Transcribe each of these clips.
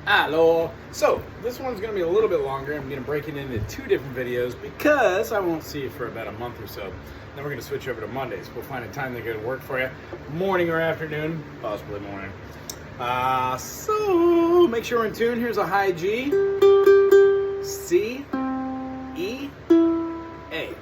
Hello. So this one's going to be a little bit longer. I'm going to break it into 2 different videos because I won't see you for about a month or so. Then we're going to switch over to Mondays. We'll find a time that's going to work for you, morning or afternoon, possibly morning. So make sure we're in tune. Here's a high G, C, E, A.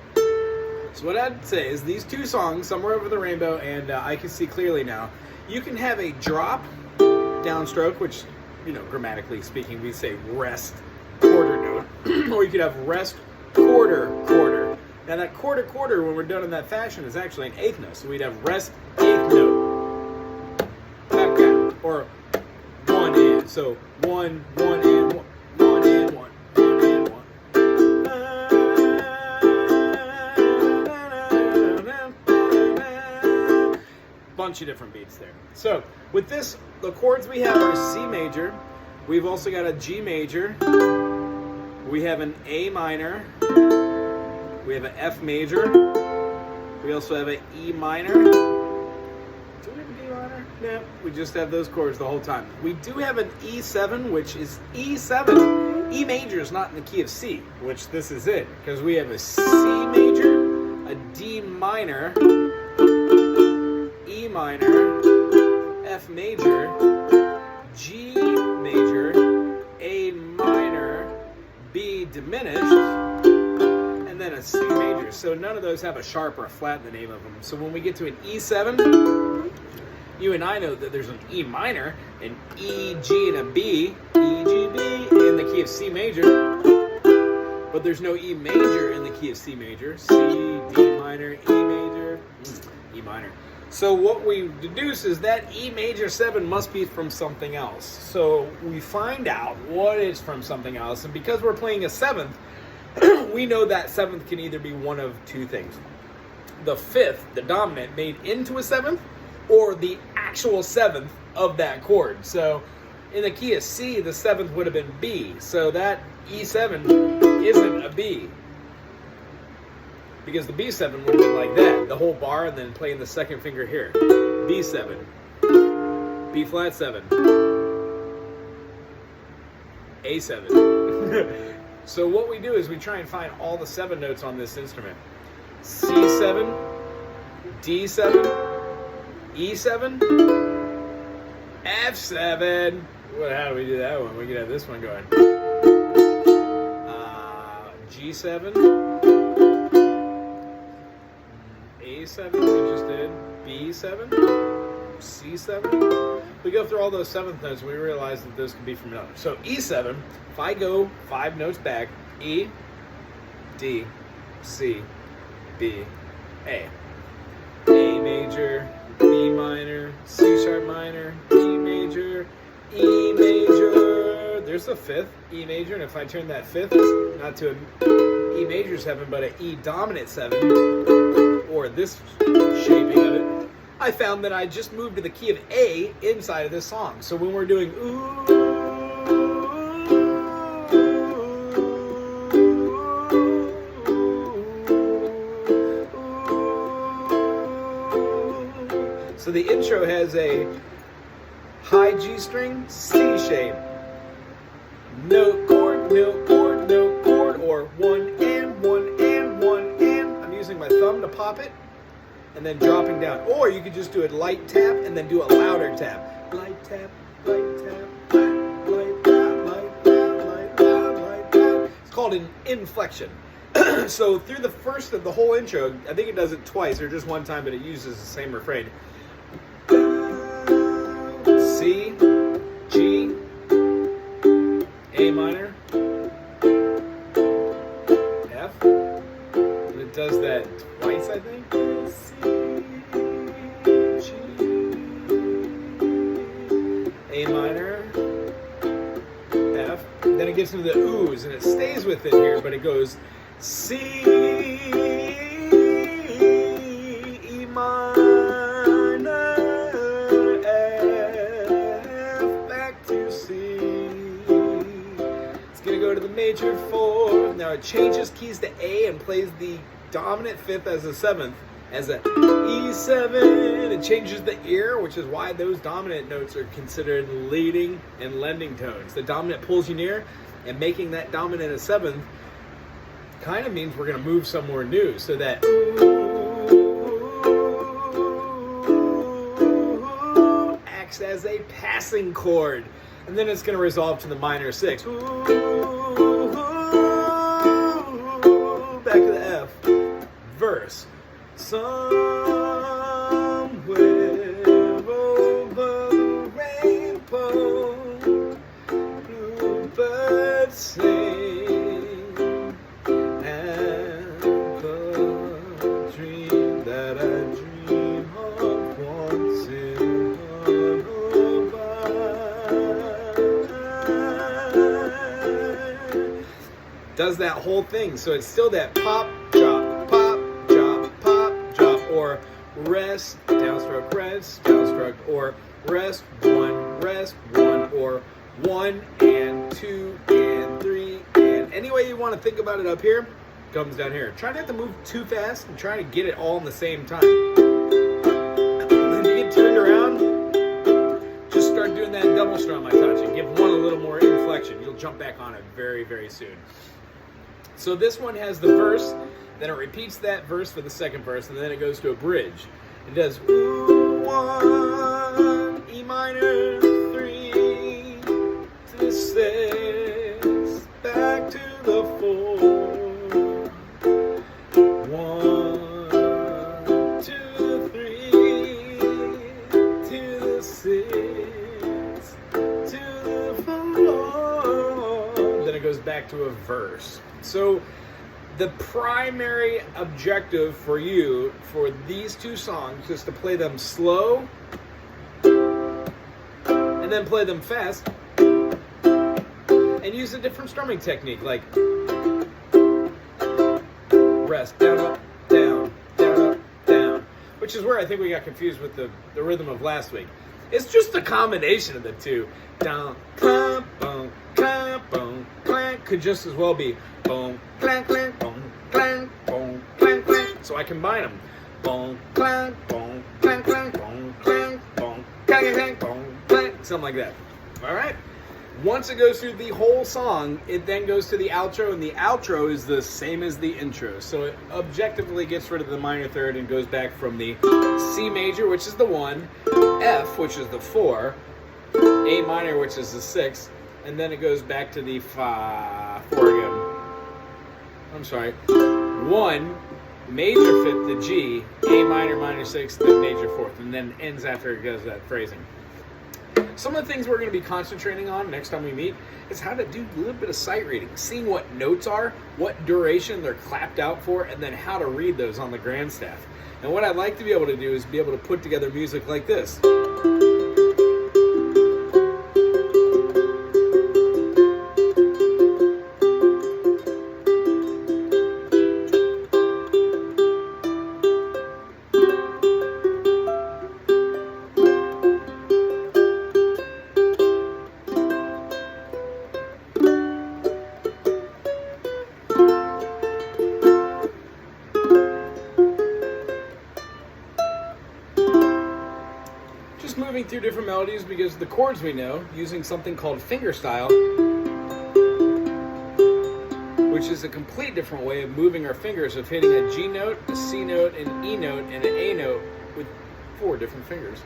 So what I'd say is these 2 songs, Somewhere Over the Rainbow and I Can See Clearly Now, you can have a drop downstroke, which, you know, grammatically speaking, we say rest quarter note, or you could have rest quarter quarter. Now that quarter quarter, when we're done in that fashion, is actually an 8th note. So we'd have rest 8th note, back down, or 1 and. So 1 and 1, 1 and 1, 1 and 1. Bunch of different beats there. So with this, the chords we have are C major. We've also got a G major. We have an A minor. We have an F major. We also have an E minor. Do we have an E minor? No, we just have those chords the whole time. We do have an E7, which is E7. E major is not in the key of C, which this is it, because we have a C major, a D minor, E minor, F major, G major, A minor, B diminished, and then a C major. So none of those have a sharp or a flat in the name of them. So when we get to an E7, you and I know that there's an E minor, an E, G, and a B, E, G, B, in the key of C major, but there's no E major in the key of C major. C, D minor, E major, E minor. So what we deduce is that E major 7 must be from something else. So we find out what is from something else, and because we're playing a 7th, we know that 7th can either be one of 2 things. The 5th, the dominant, made into a 7th, or the actual 7th of that chord. So in the key of C, the 7th would have been B. So that E7 isn't a B, because the B7 would have been like that, the whole bar, and then playing the 2nd finger here. B7, B flat 7, A7. So what we do is we try and find all the 7 notes on this instrument. C7, D7, E7, F7. Well, how do we do that one? We could have this one going. G7, A7, we just did, B7, C7. We go through all those 7th notes and we realize that those can be from another. So E7, if I go 5 notes back, E, D, C, B, A. A major, B minor, C sharp minor, D major, E major. There's the 5th, E major, and if I turn that 5th, not to an E major 7, but an E dominant 7, or this shaping of it, I found that I just moved to the key of A inside of this song. So when we're doing ooh, so the intro has a high G string, C shape, note chord, note chord, note chord, or 1 and 1 and 1 and. I'm using my thumb to pop it, and then dropping down. Or you could just do a light tap and then do a louder tap. Light tap, light tap, light tap, light tap, light tap, light tap. It's called an inflection. So through the first of the whole intro, I think it does it twice or just one time, but it uses the same refrain. C, G, A minor, F. And it does that twice, I think. C, G, A minor, F. Then it gets into the oohs, and it stays within here, but it goes C, E minor, F, back to C. It's going to go to the major 4. Now it changes keys to A and plays the dominant 5th as a 7th, as a E7. It changes the ear, which is why those dominant notes are considered leading and lending tones. The dominant pulls you near, and making that dominant a seventh kind of means we're going to move somewhere new. So that acts as a passing chord. And then it's going to resolve to the minor 6. Back to the F. Verse. Somewhere over the rainbow, bluebirds sing, and the dream that I dream of once in does that whole thing. So it's still that pop, drop, pop, drop, pop, drop, or rest, downstroke, or rest, one, or 1 and 2 and 3, and any way you want to think about it up here, comes down here. Try not to move too fast and try to get it all in the same time. When you get turned around, just start doing that double strum I taught you. Give one a little more inflection. You'll jump back on it very, very soon. So this one has the verse, then it repeats that verse for the second verse, and then it goes to a bridge. It does 1, E minor, 3, to 6, back to the 4, 1, 2, 3, to the 6, to the 4. Then it goes back to a verse. So the primary objective for you for these two songs is to play them slow and then play them fast and use a different strumming technique, like rest, down, up, down, down, up, down, which is where I think we got confused with the rhythm of last week. It's just a combination of the two. Down, clank, boom, clank, boom, clank, could just as well be boom, clank, clank, boom, clank, boom, clank, clank. So I combine them. Boom, clank, boom, clank, clank, boom, clank, boom, clank, clank, boom, clank, something like that. All right. Once it goes through the whole song, it then goes to the outro, and the outro is the same as the intro. So it objectively gets rid of the minor third and goes back from the C major, which is the 1, F, which is the 4, A minor, which is the 6, and then it goes back to the 4 again. I'm sorry. 1, major 5th, the G, A minor, minor 6th, the major 4th, and then ends after it goes that phrasing. Some of the things we're going to be concentrating on next time we meet is how to do a little bit of sight reading, seeing what notes are, what duration they're clapped out for, and then how to read those on the grand staff. And what I'd like to be able to do is be able to put together music like this. Moving through different melodies because the chords we know, using something called fingerstyle, which is a complete different way of moving our fingers, of hitting a G note, a C note, an E note, and an A note with 4 different fingers.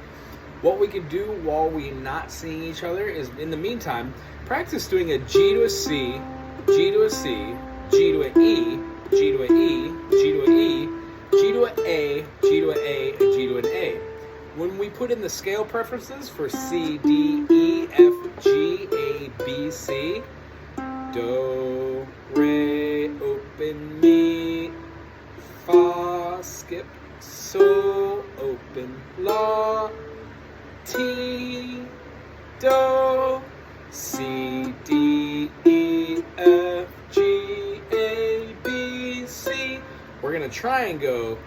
What we can do while we're not seeing each other is, in the meantime, practice doing a G to a C, G to a C, G to an E, G to an E, G to an E, G to an A, G to an A, and G to an A. When we put in the scale preferences for C, D, E, F, G, A, B, C, Do, Re, open, Mi, Fa, skip, So, open, La, Ti, Do, C, D, E, F, G, A, B, C. We're going to try and go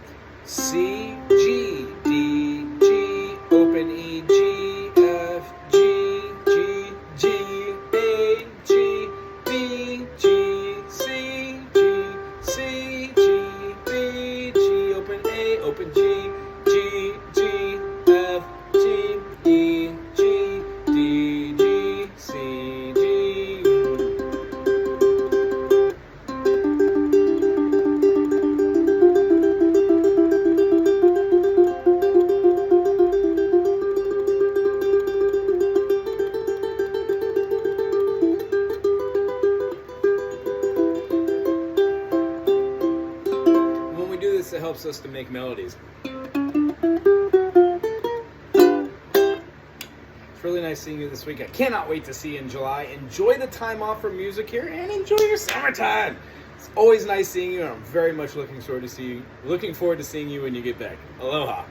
C, G, D, G, open E, G, F, G, G, G, A, G, B, G, C, G, C, G, B, G, open A, open G, G, this that helps us to make melodies. It's really nice seeing you this week. I cannot wait to see you in July. Enjoy the time off from music here and enjoy your summertime. It's always nice seeing you, and I'm very much looking forward to seeing you when you get back. Aloha.